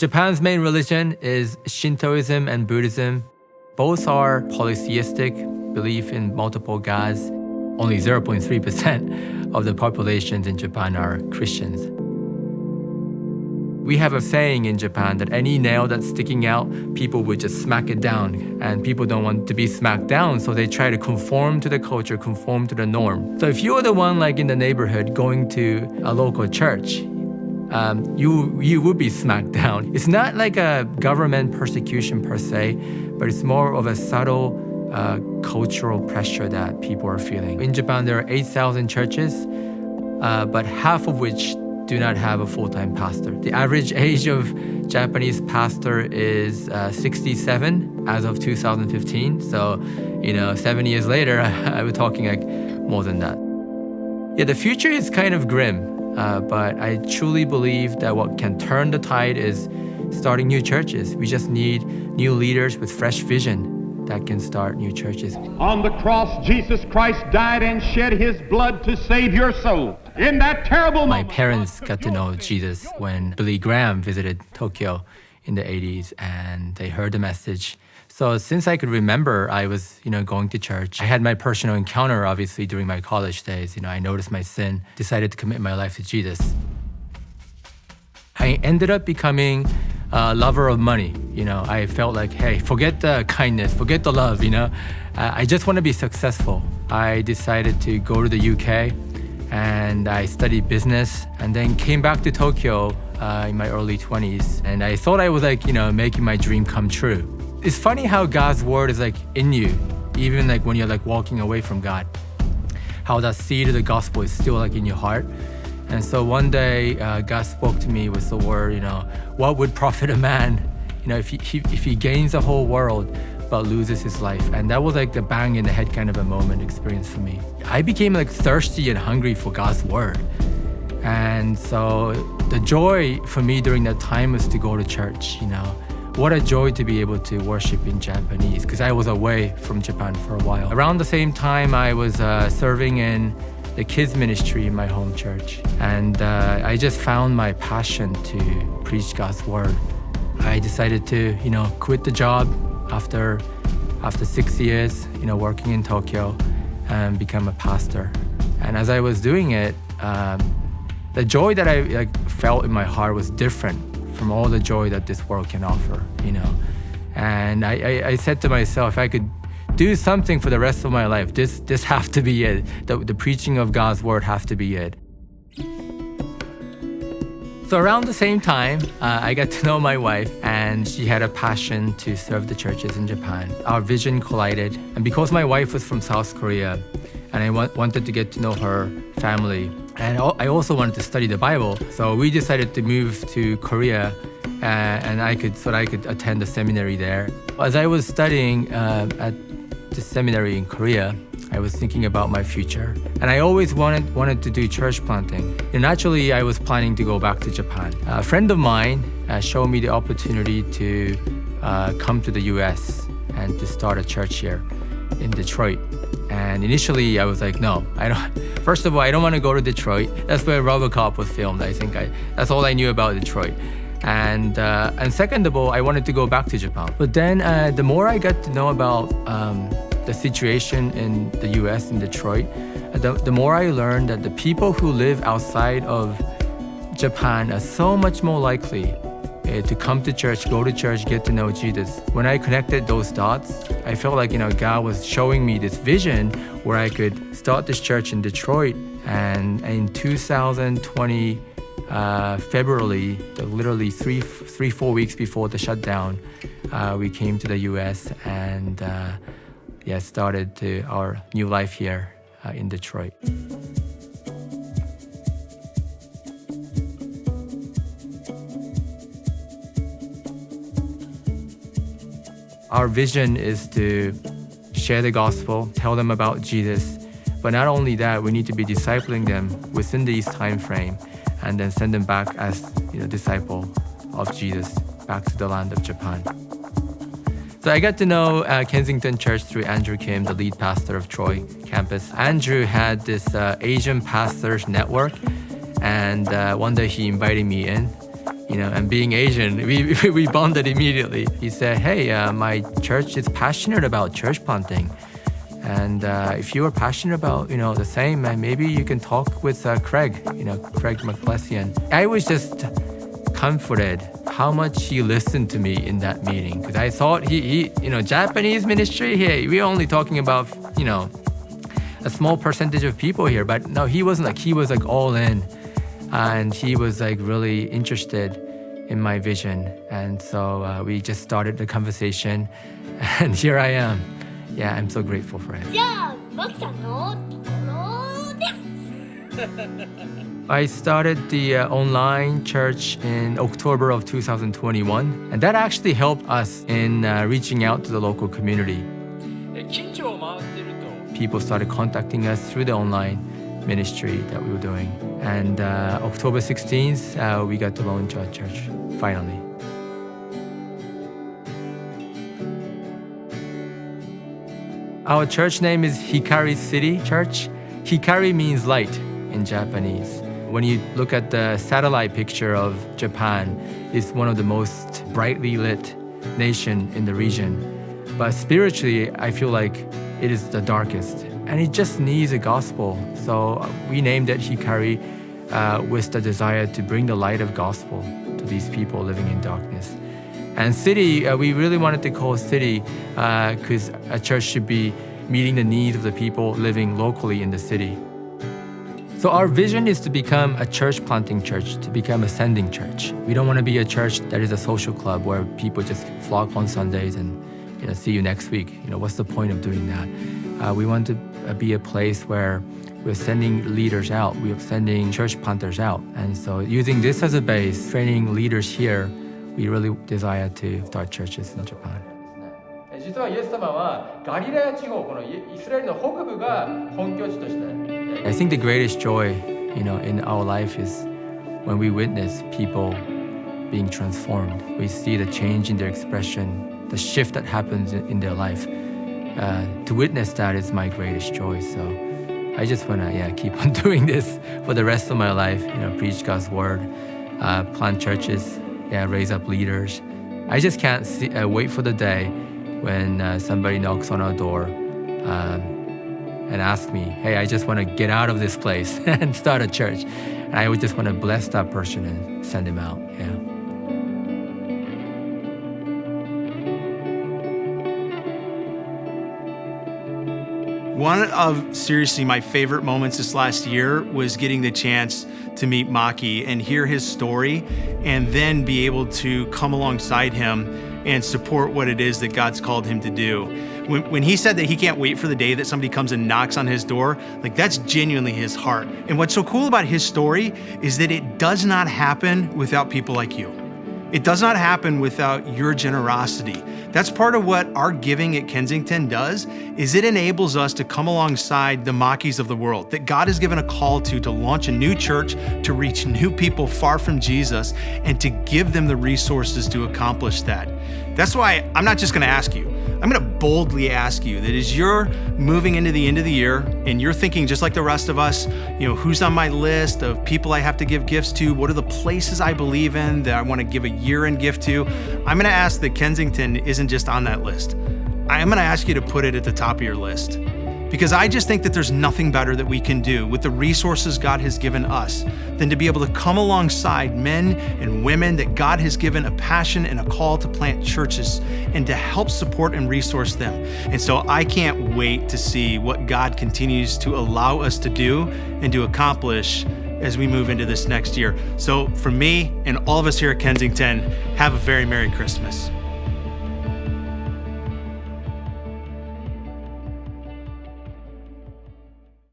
Japan's main religion is Shintoism and Buddhism. Both are polytheistic, belief in multiple gods. Only 0.3% of the populations in Japan are Christians. We have a saying in Japan that any nail that's sticking out, people would just smack it down. And people don't want to be smacked down, so they try to conform to the culture, conform to the norm. So if you're the one like in the neighborhood going to a local church, you would be smacked down. It's not like a government persecution per se, but it's more of a subtle cultural pressure that people are feeling. In Japan, there are 8,000 churches, but half of which do not have a full-time pastor. The average age of Japanese pastor is 67 as of 2015. So, 7 years later, I was talking like more than that. Yeah, the future is kind of grim, but I truly believe that what can turn the tide is starting new churches. We just need new leaders with fresh vision that can start new churches. On the cross, Jesus Christ died and shed his blood to save your soul. In that terrible moment, my parents got to know Jesus when Billy Graham visited Tokyo in the 80s, and they heard the message. So since I could remember, I was, going to church. I had my personal encounter, obviously, during my college days. I noticed my sin, decided to commit my life to Jesus. I ended up becoming a lover of money. I felt like, hey, forget the kindness, forget the love, I just want to be successful. I decided to go to the UK and I studied business and then came back to Tokyo in my early 20s. And I thought I was making my dream come true. It's funny how God's word is in you, even when you're walking away from God, how that seed of the gospel is still in your heart. And so one day, God spoke to me with the word, what would profit a man, if he gains the whole world but loses his life? And that was the bang in the head kind of a moment experience for me. I became thirsty and hungry for God's word. And so the joy for me during that time was to go to church, What a joy to be able to worship in Japanese, because I was away from Japan for a while. Around the same time, I was serving in the kids ministry in my home church. And I just found my passion to preach God's word. I decided to, quit the job after 6 years, working in Tokyo and become a pastor. And as I was doing it, the joy that I felt in my heart was different from all the joy that this world can offer, And I said to myself, if I could do something for the rest of my life, this have to be it. The preaching of God's word have to be it. So around the same time, I got to know my wife, and she had a passion to serve the churches in Japan. Our vision collided, and because my wife was from South Korea, and I wanted to get to know her family, and I also wanted to study the Bible, so we decided to move to Korea, and I could attend the seminary there. As I was studying at the seminary in Korea, I was thinking about my future, and I always wanted to do church planting. And naturally, I was planning to go back to Japan. A friend of mine showed me the opportunity to come to the US and to start a church here in Detroit. And initially, I was like, no, I don't. First of all, I don't want to go to Detroit. That's where RoboCop was filmed. I think that's all I knew about Detroit. And second of all, I wanted to go back to Japan. But then the more I got to know about the situation in the US, in Detroit, the more I learned that the people who live outside of Japan are so much more likely to come to church, go to church, get to know Jesus. When I connected those dots, I felt like God was showing me this vision where I could start this church in Detroit. And in 2020, February, literally 4 weeks before the shutdown, we came to the US and started our new life here in Detroit. Our vision is to share the gospel, tell them about Jesus, but not only that, we need to be discipling them within this time frame and then send them back as disciple of Jesus back to the land of Japan. So I got to know Kensington Church through Andrew Kim, the lead pastor of Troy campus. Andrew had this Asian pastors network, and one day he invited me in. and being Asian, we bonded immediately. He said, hey, my church is passionate about church planting. And if you are passionate about, the same, maybe you can talk with Craig, Craig McClessian. I was just comforted how much he listened to me in that meeting. Because I thought he Japanese ministry here, we're only talking about, a small percentage of people here. But no, he was like all in. And he was like really interested in my vision. And so we just started the conversation. And here I am. Yeah, I'm so grateful for it. I started the online church in October of 2021, and that actually helped us in reaching out to the local community. People started contacting us through the online ministry that we were doing. And October 16th, we got to launch our church, finally. Our church name is Hikari City Church. Hikari means light in Japanese. When you look at the satellite picture of Japan, it's one of the most brightly lit nation in the region. But spiritually, I feel like it is the darkest. And it just needs a gospel. So we named it Hikari with the desire to bring the light of gospel to these people living in darkness. And city, we really wanted to call city because a church should be meeting the needs of the people living locally in the city. So our vision is to become a church planting church, to become a sending church. We don't want to be a church that is a social club where people just flock on Sundays and see you next week. What's the point of doing that? We want to be a place where we're sending leaders out. We're sending church planters out. And so using this as a base, training leaders here, we really desire to start churches in Japan. 実はイエス様はガリラヤ地方、このイスラエルの北部が本拠地として。I think the greatest joy, in our life is when we witness people being transformed. We see the change in their expression, the shift that happens in their life. To witness that is my greatest joy. So I just want to keep on doing this for the rest of my life. Preach God's word, plant churches, raise up leaders. I just can't wait for the day when somebody knocks on our door and asks me, hey, I just want to get out of this place and start a church. And I would just want to bless that person and send him out. One of, seriously, my favorite moments this last year was getting the chance to meet Maki and hear his story, and then be able to come alongside him and support what it is that God's called him to do. When he said that he can't wait for the day that somebody comes and knocks on his door, that's genuinely his heart. And what's so cool about his story is that it does not happen without people like you. It does not happen without your generosity. That's part of what our giving at Kensington does, is it enables us to come alongside the Makis of the world, that God has given a call to launch a new church, to reach new people far from Jesus, and to give them the resources to accomplish that. That's why I'm not just gonna ask you, I'm gonna boldly ask you that as you're moving into the end of the year and you're thinking just like the rest of us, who's on my list of people I have to give gifts to, what are the places I believe in that I wanna give a year-end gift to, I'm gonna ask that Kensington isn't just on that list. I'm gonna ask you to put it at the top of your list. Because I just think that there's nothing better that we can do with the resources God has given us than to be able to come alongside men and women that God has given a passion and a call to plant churches and to help support and resource them. And so I can't wait to see what God continues to allow us to do and to accomplish as we move into this next year. So from me and all of us here at Kensington, have a very Merry Christmas.